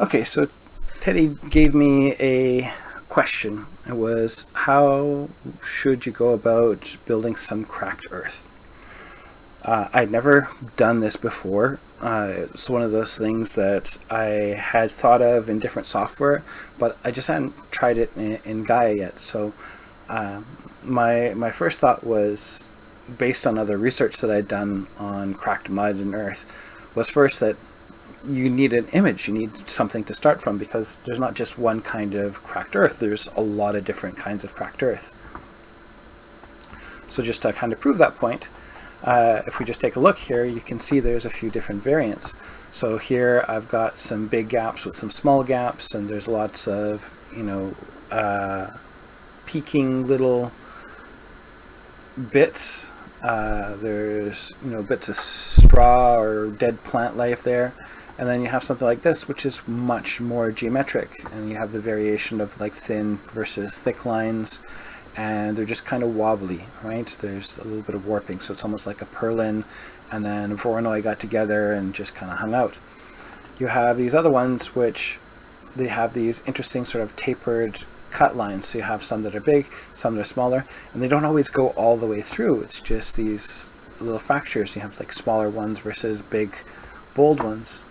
Okay, so Teddy gave me a question. It was, how should you go about building some cracked earth? I'd never done this before. It's one of those things that I had thought of in different software, but I just hadn't tried it in Gaea yet. So my first thought was, based on other research that I'd done on cracked mud and earth, was first that you need an image, you need something to start from, because there's not just one kind of cracked earth, there's a lot of different kinds of cracked earth. So just to kind of prove that point, if we just take a look here, you can see there's a few different variants. So here I've got some big gaps with some small gaps, and there's lots of, peaking little bits. There's, bits of straw or dead plant life there. And then you have something like this, which is much more geometric, and you have the variation of like thin versus thick lines, and they're just kind of wobbly, right? There's a little bit of warping, so it's almost like a purlin and then Voronoi got together and just kind of hung out. You have these other ones which they have these interesting sort of tapered cut lines. So you have some that are big, some that are smaller, and they don't always go all the way through. It's just these little fractures. You have like smaller ones versus big, bold ones.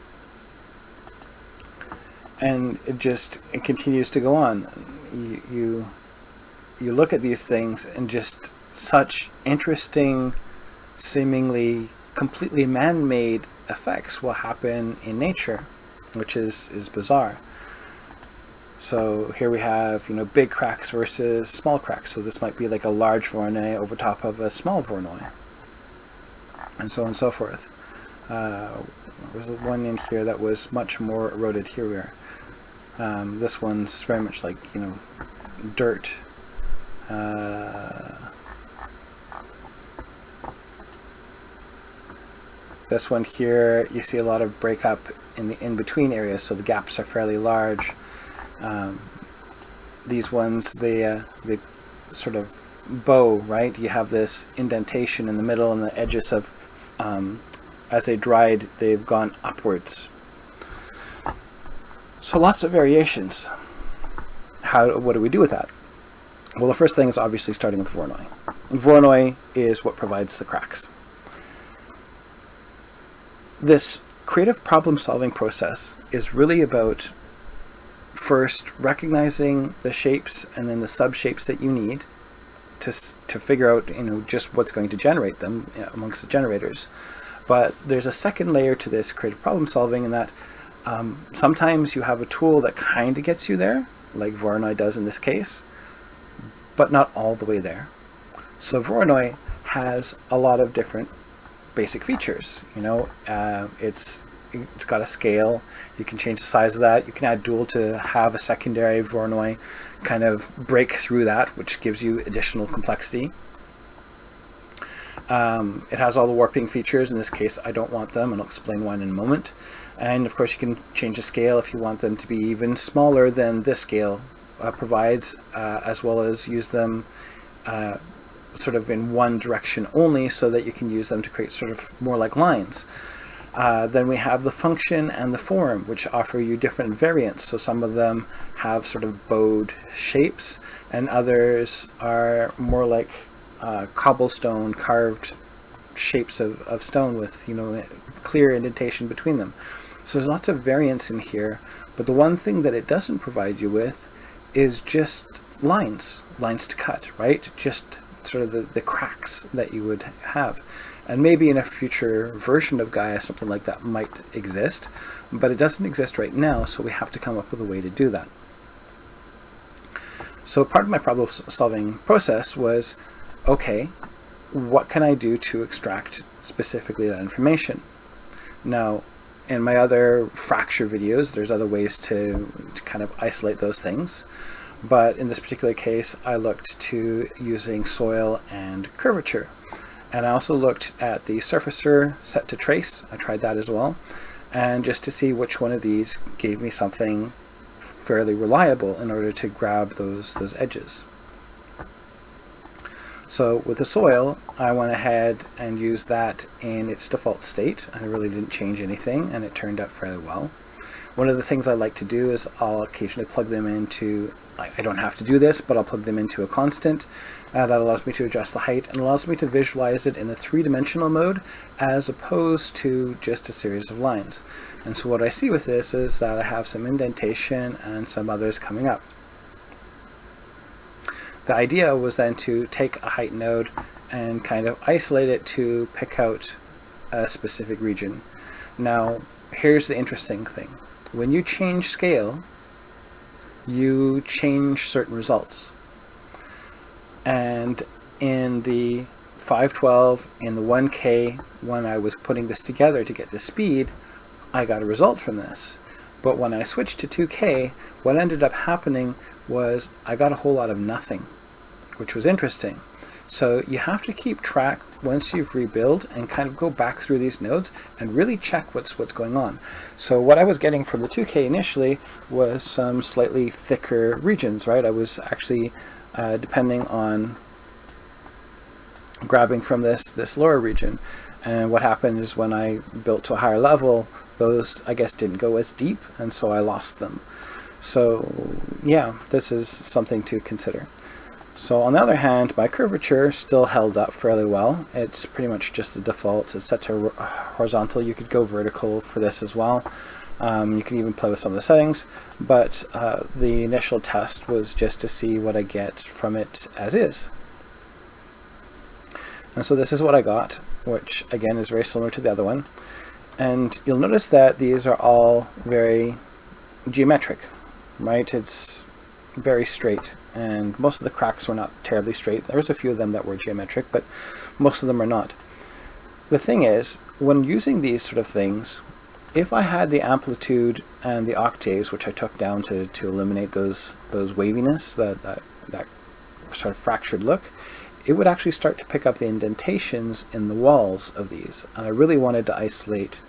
And it continues to go on. You look at these things, and just such interesting, seemingly completely man-made effects will happen in nature, which is bizarre. So here we have, big cracks versus small cracks. So this might be like a large Voronoi over top of a small Voronoi, and so on and so forth. There was one in here that was much more eroded. Here we are. This one's very much like, dirt. This one here, you see a lot of breakup in the in-between areas, so the gaps are fairly large. These ones, they sort of bow, right? You have this indentation in the middle, and the edges of, as they dried, they've gone upwards. So lots of variations. What do we do with that? Well, the first thing is obviously starting with Voronoi. Voronoi is what provides the cracks. This creative problem-solving process is really about first recognizing the shapes and then the sub-shapes that you need to figure out, just what's going to generate them amongst the generators. But there's a second layer to this creative problem-solving, in that sometimes you have a tool that kind of gets you there, like Voronoi does in this case, but not all the way there. So Voronoi has a lot of different basic features. It's got a scale. You can change the size of that. You can add dual to have a secondary Voronoi kind of break through that, which gives you additional complexity. It has all the warping features. In this case, I don't want them, and I'll explain why in a moment. And of course, you can change the scale if you want them to be even smaller than this scale provides, as well as use them sort of in one direction only, so that you can use them to create sort of more like lines. Then we have the function and the form, which offer you different variants. So some of them have sort of bowed shapes, and others are more like cobblestone carved shapes of stone with clear indentation between them. So there's lots of variance in here, but the one thing that it doesn't provide you with is just lines to cut, right? Just sort of the cracks that you would have. And maybe in a future version of Gaea something like that might exist, but it doesn't exist right now, so we have to come up with a way to do that. So part of my problem solving process was, okay, what can I do to extract specifically that information? Now, in my other fracture videos, there's other ways to kind of isolate those things. But in this particular case, I looked to using soil and curvature. And I also looked at the surfacer set to trace. I tried that as well. And just to see which one of these gave me something fairly reliable in order to grab those edges. So with the soil, I went ahead and used that in its default state. I really didn't change anything, and it turned out fairly well. One of the things I like to do is I'll occasionally plug them into, I don't have to do this, but I'll plug them into a constant. That allows me to adjust the height and allows me to visualize it in a three-dimensional mode as opposed to just a series of lines. And so what I see with this is that I have some indentation and some others coming up. The idea was then to take a height node and kind of isolate it to pick out a specific region. Now, here's the interesting thing. When you change scale, you change certain results. And in the 512, in the 1K, when I was putting this together to get the speed, I got a result from this. But when I switched to 2K, what ended up happening was I got a whole lot of nothing, which was interesting. So you have to keep track once you've rebuilt and kind of go back through these nodes and really check what's going on. So what I was getting from the 2K initially was some slightly thicker regions, right? I was actually depending on grabbing from this lower region. And what happened is when I built to a higher level, those, I guess, didn't go as deep, and so I lost them. So yeah, this is something to consider. So on the other hand, my curvature still held up fairly well. It's pretty much just the defaults. It's set to horizontal. You could go vertical for this as well. You can even play with some of the settings, but the initial test was just to see what I get from it as is. And so this is what I got, which again is very similar to the other one. And you'll notice that these are all very geometric, right? It's very straight, and most of the cracks were not terribly straight. There's a few of them that were geometric, but most of them are not. The thing is, when using these sort of things, if I had the amplitude and the octaves, which I took down to eliminate those waviness, that sort of fractured look, it would actually start to pick up the indentations in the walls of these. And I really wanted to isolate,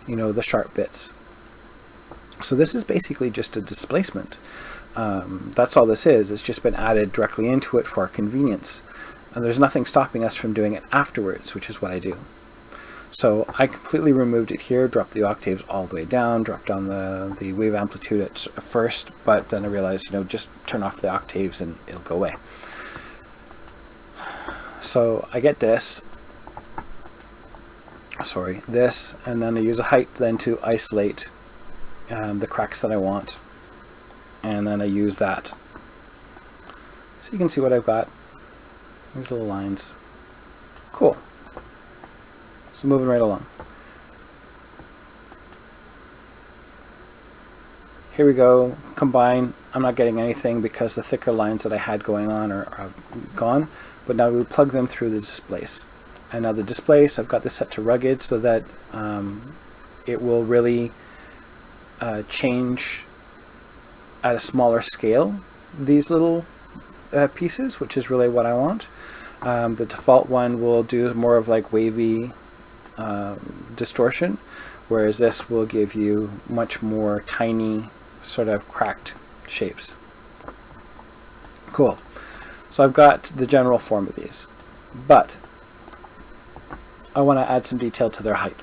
the sharp bits. So this is basically just a displacement. That's all this is. It's just been added directly into it for convenience. And there's nothing stopping us from doing it afterwards, which is what I do. So I completely removed it here, dropped the octaves all the way down, dropped down the wave amplitude at first, but then I realized, just turn off the octaves and it'll go away. So I get this, and then I use a height then to isolate the cracks that I want. And then I use that. So you can see what I've got. These little lines. Cool. So moving right along. Here we go. Combine. I'm not getting anything because the thicker lines that I had going on are gone. But now we plug them through the displace. And now the displace, I've got this set to rugged so that it will really change at a smaller scale these little pieces, which is really what I want. The default one will do more of like wavy distortion, whereas this will give you much more tiny sort of cracked shapes. Cool. So I've got the general form of these, but I want to add some detail to their height.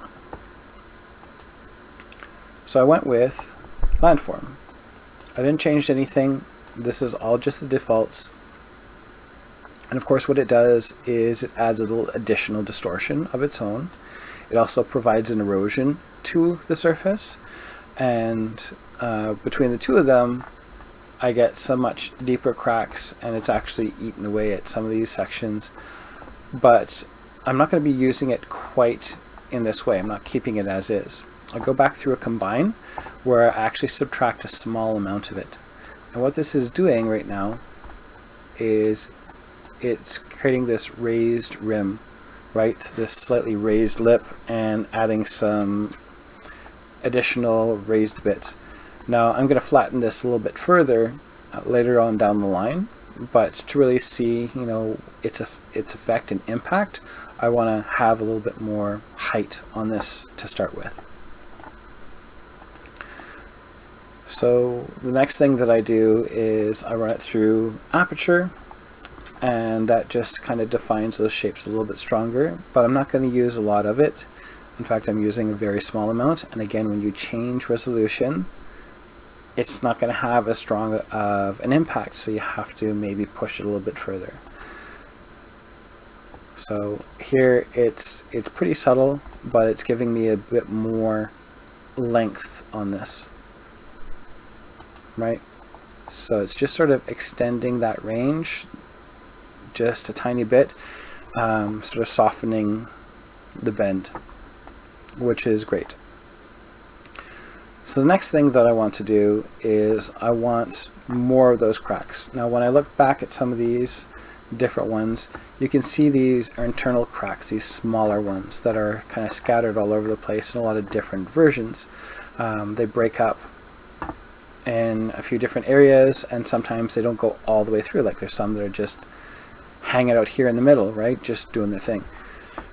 So I went with landform. I didn't change anything. This is all just the defaults. And of course what it does is it adds a little additional distortion of its own. It also provides an erosion to the surface. And between the two of them, I get so much deeper cracks, and it's actually eaten away at some of these sections. But I'm not going to be using it quite in this way. I'm not keeping it as is. I'll go back through a combine where I actually subtract a small amount of it. And what this is doing right now is it's creating this raised rim, right? This slightly raised lip, and adding some additional raised bits. Now I'm going to flatten this a little bit further later on down the line, but to really see, its effect and impact, I want to have a little bit more height on this to start with. So the next thing that I do is I run it through aperture, and that just kind of defines those shapes a little bit stronger, but I'm not going to use a lot of it. In fact, I'm using a very small amount, and again, when you change resolution, it's not going to have as strong of an impact, so you have to maybe push it a little bit further. So here it's pretty subtle, but it's giving me a bit more length on this, right? So it's just sort of extending that range just a tiny bit, sort of softening the bend, which is great. So the next thing that I want to do is I want more of those cracks. Now when I look back at some of these different ones, you can see these are internal cracks, these smaller ones that are kind of scattered all over the place in a lot of different versions. They break up in a few different areas, and sometimes they don't go all the way through. Like there's some that are just hanging out here in the middle, right, just doing their thing.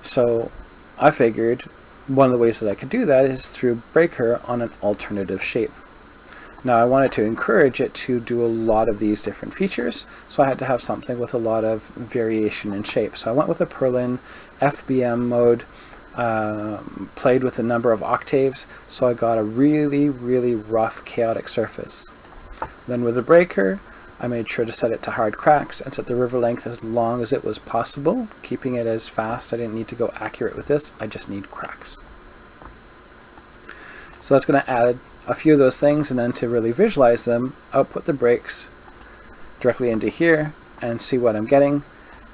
So I figured one of the ways that I could do that is through breaker on an alternative shape. Now I wanted to encourage it to do a lot of these different features, so I had to have something with a lot of variation in shape. So I went with a Perlin FBM mode, played with a number of octaves, so I got a really, really rough, chaotic surface. Then with the breaker, I made sure to set it to hard cracks and set the river length as long as it was possible, keeping it as fast. I didn't need to go accurate with this, I just need cracks. So that's going to add a few of those things, and then to really visualize them, output the breaks directly into here and see what I'm getting.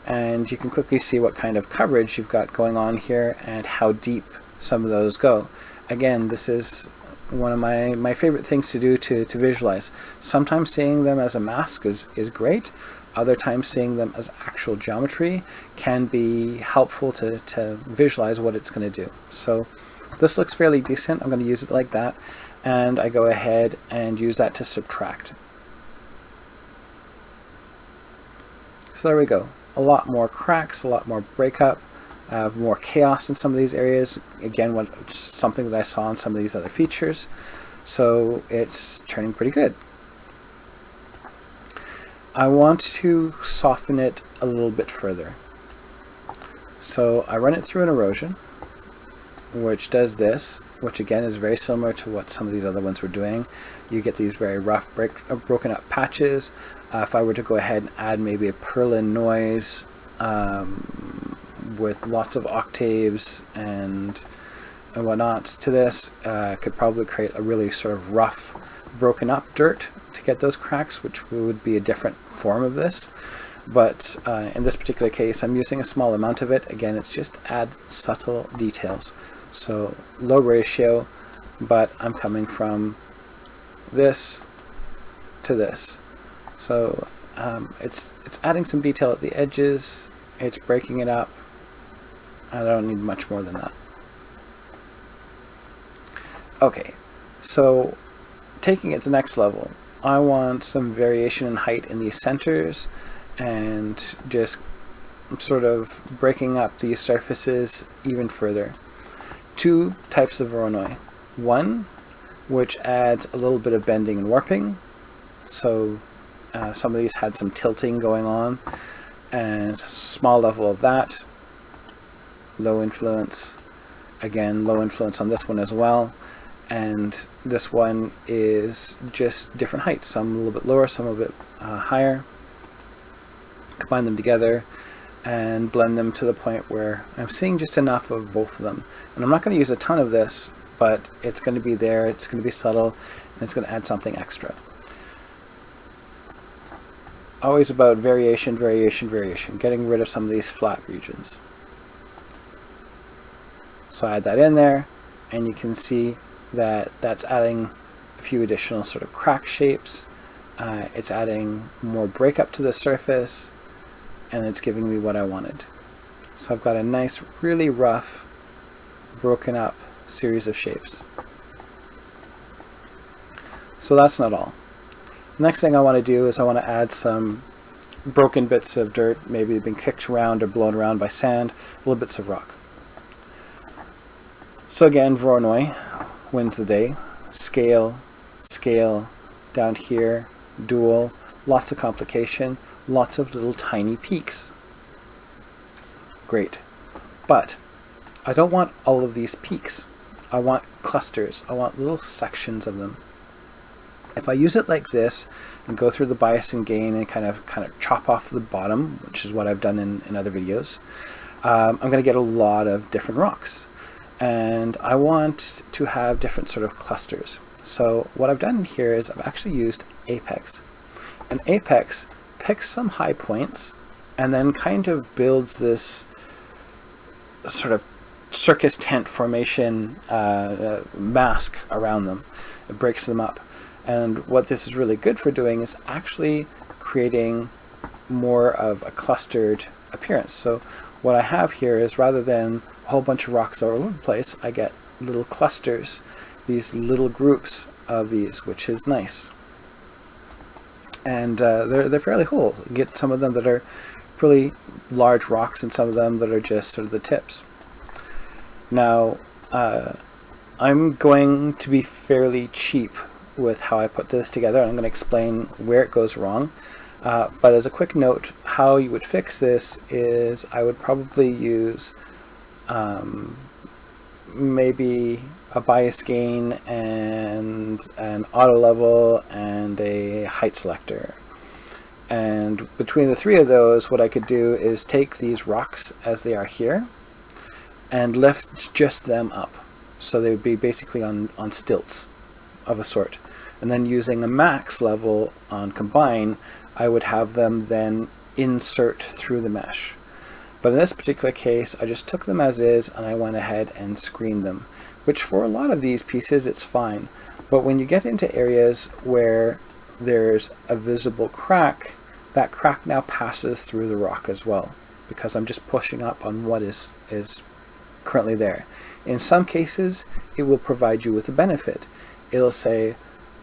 And you can quickly see what kind of coverage you've got going on here and how deep some of those go. Again, this is one of my favorite things to do to visualize. Sometimes seeing them as a mask is great. Other times seeing them as actual geometry can be helpful to visualize what it's going to do. So this looks fairly decent. I'm going to use it like that, and I go ahead and use that to subtract. So there we go. A lot more cracks, a lot more breakup. I have more chaos in some of these areas. Again, something that I saw in some of these other features. So it's turning pretty good. I want to soften it a little bit further. So I run it through an erosion, which does this, which again is very similar to what some of these other ones were doing. You get these very rough, broken up patches. If I were to go ahead and add maybe a Perlin noise with lots of octaves and whatnot to this, could probably create a really sort of rough, broken up dirt to get those cracks, which would be a different form of this. But in this particular case, I'm using a small amount of it. Again, it's just add subtle details. So low ratio, but I'm coming from this to this. So it's adding some detail at the edges, it's breaking it up. I don't need much more than that. Okay, so taking it to the next level, I want some variation in height in these centers and just sort of breaking up these surfaces even further. Two types of Voronoi. One, which adds a little bit of bending and warping. So some of these had some tilting going on, and small level of that. Low influence. Again, low influence on this one as well. And this one is just different heights. Some a little bit lower, some a bit higher. Combine them together and blend them to the point where I'm seeing just enough of both of them. And I'm not going to use a ton of this, but it's going to be there, it's going to be subtle, and it's going to add something extra. Always about variation, variation, variation, getting rid of some of these flat regions. So I add that in there, and you can see that that's adding a few additional sort of crack shapes. It's adding more breakup to the surface, and it's giving me what I wanted. So I've got a nice, really rough, broken up series of shapes. So that's not all. The next thing I want to do is I want to add some broken bits of dirt, maybe they've been kicked around or blown around by sand, little bits of rock. So again, Voronoi wins the day. Scale, scale, down here, dual, lots of complication. lots of little tiny peaks. Great. But I don't want all of these peaks. I want clusters. I want little sections of them. If I use it like this and go through the bias and gain and kind of chop off the bottom, which is what I've done in other videos, I'm going to get a lot of different rocks. And I want to have different sort of clusters. So what I've done here is I've actually used Apex. And Apex picks some high points and then kind of builds this sort of circus tent formation mask around them. It breaks them up. And what this is really good for doing is actually creating more of a clustered appearance. So what I have here is, rather than a whole bunch of rocks all over the place, I get little clusters, these little groups of these, which is nice. And they're fairly whole. You get some of them that are really large rocks and some of them that are just sort of the tips. Now, I'm going to be fairly cheap with how I put this together. I'm going to explain where it goes wrong. But as a quick note, how you would fix this is I would probably use maybe a bias gain and an auto level and a height selector. And between the three of those, what I could do is take these rocks as they are here and lift just them up. So they would be basically on stilts of a sort. And then using a max level on combine, I would have them then insert through the mesh. But in this particular case, I just took them as is and I went ahead and screened them, which for a lot of these pieces, it's fine. But when you get into areas where there's a visible crack, that crack now passes through the rock as well, because I'm just pushing up on what is currently there. In some cases, it will provide you with a benefit. It'll say,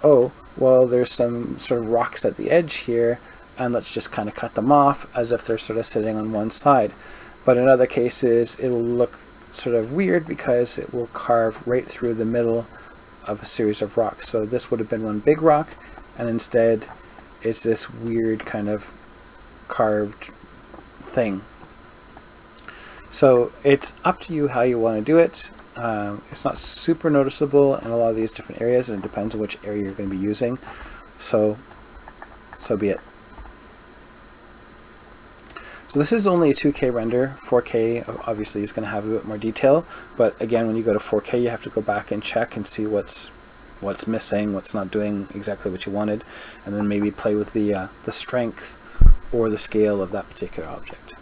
oh, well, there's some sort of rocks at the edge here, and let's just kind of cut them off as if they're sort of sitting on one side. But in other cases, it'll look sort of weird because it will carve right through the middle of a series of rocks. So this would have been one big rock, and instead it's this weird kind of carved thing. So it's up to you how you want to do it. It's not super noticeable in a lot of these different areas, and it depends on which area you're going to be using. So be it. So this is only a 2K render. 4K obviously is going to have a bit more detail, but again, when you go to 4K, you have to go back and check and see what's missing, what's not doing exactly what you wanted, and then maybe play with the strength or the scale of that particular object.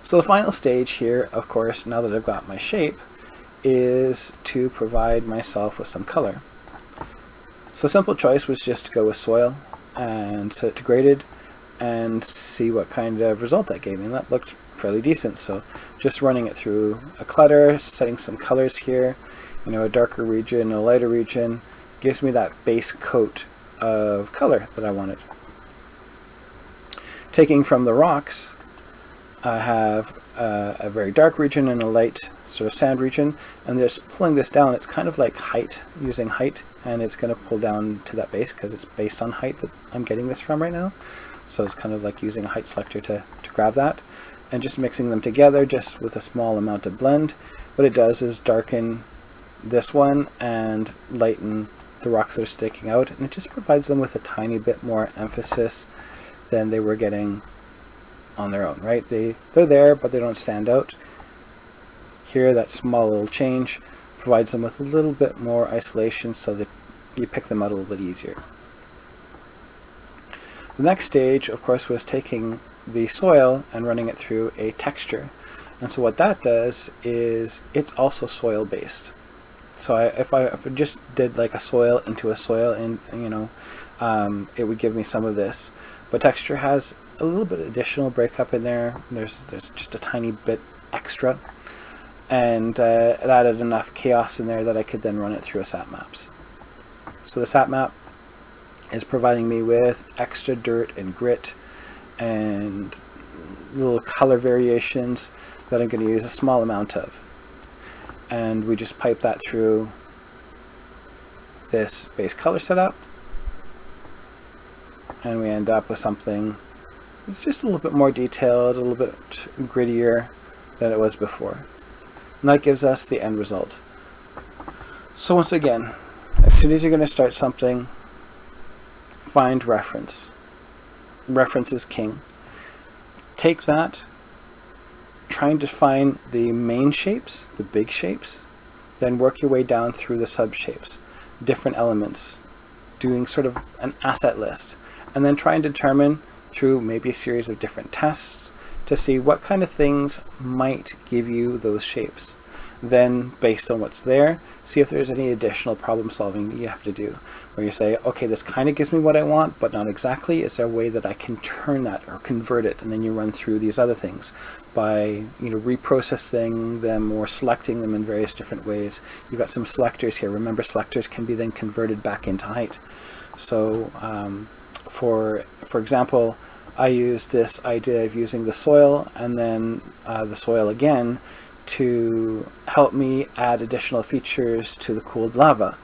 So the final stage here, of course, now that I've got my shape, is to provide myself with some color. So a simple choice was just to go with soil and set it to graded and see what kind of result that gave me. And that looked fairly decent. So just running it through a clutter, setting some colors here, a darker region, a lighter region, gives me that base coat of color that I wanted. Taking from the rocks, I have a very dark region and a light sort of sand region, and just pulling this down, it's kind of like height, using height, and it's going to pull down to that base because it's based on height that I'm getting this from right now. So it's kind of like using a height selector to grab that, and just mixing them together just with a small amount of blend. What it does is darken this one and lighten the rocks that are sticking out, and it just provides them with a tiny bit more emphasis than they were getting on their own, right? They're there, but they don't stand out. Here, that small little change provides them with a little bit more isolation so that you pick them out a little bit easier. The next stage, of course, was taking the soil and running it through a texture. And so what that does is it's also soil based. So if I just did like a soil into a soil, and it would give me some of this. But texture has a little bit additional breakup in there. There's just a tiny bit extra, and it added enough chaos in there that I could then run it through a sap maps. So the sap map is providing me with extra dirt and grit and little color variations that I'm going to use a small amount of. And we just pipe that through this base color setup. and we end up with something that's just a little bit more detailed, a little bit grittier than it was before. And that gives us the end result. So once again, as soon as you're going to start something, find reference. Reference is king. Take that, try and define the main shapes, the big shapes, then work your way down through the sub-shapes, different elements, doing sort of an asset list, and then try and determine through maybe a series of different tests to see what kind of things might give you those shapes. Then, based on what's there, see if there's any additional problem solving you have to do, where you say, okay, this kind of gives me what I want, but not exactly. Is there a way that I can turn that or convert it? And then you run through these other things by, reprocessing them or selecting them in various different ways. You've got some selectors here. Remember, selectors can be then converted back into height. So, for example, I use this idea of using the soil and then the soil again to help me add additional features to the cooled lava.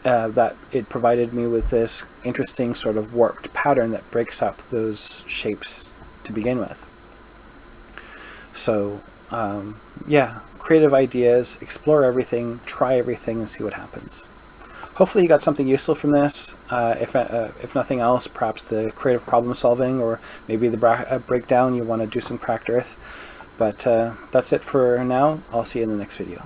That it provided me with this interesting sort of warped pattern that breaks up those shapes to begin with. So yeah, creative ideas, explore everything, try everything, and see what happens. Hopefully you got something useful from this. If nothing else, perhaps the creative problem solving, or maybe the breakdown, you want to do some cracked earth. But that's it for now. I'll see you in the next video.